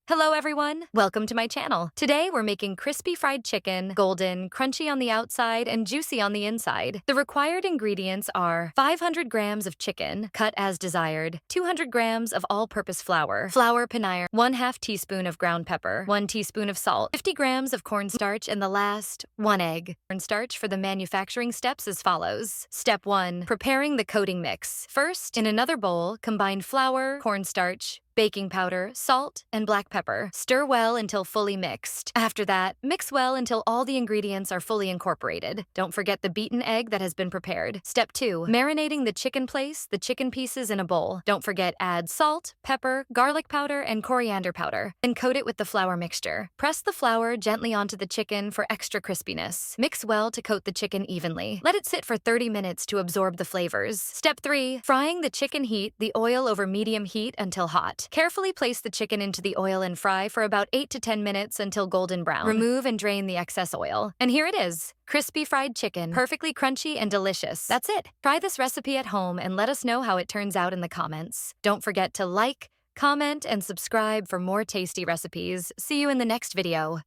Hello everyone, welcome to my channel. Today we're making crispy fried chicken, golden, crunchy on the outside, and juicy on the inside. The required ingredients are 500 grams of chicken, cut as desired, 200 grams of all-purpose flour, flour panire, 1/2 teaspoon of ground pepper, 1 teaspoon of salt, 50 grams of cornstarch, and the last, 1 egg. Cornstarch for the manufacturing steps as follows. Step 1. Preparing the coating mix. First, in another bowl, combine flour, cornstarch, baking powder, salt, and black pepper. Stir well until fully mixed. After that, mix well until all the ingredients are fully incorporated. Don't forget the beaten egg that has been prepared. Step 2. Marinating the chicken. Place the chicken pieces in a bowl. Don't forget add salt, pepper, garlic powder, and coriander powder. Then coat it with the flour mixture. Press the flour gently onto the chicken for extra crispiness. Mix well to coat the chicken evenly. Let it sit for 30 minutes to absorb the flavors. Step 3. Frying the chicken. Heat the oil over medium heat until hot. Carefully place the chicken into the oil and fry for about 8 to 10 minutes until golden brown. Remove and drain the excess oil. And here it is. Crispy fried chicken, perfectly crunchy and delicious. That's it. Try this recipe at home and let us know how it turns out in the comments. Don't forget to like, comment, and subscribe for more tasty recipes. See you in the next video.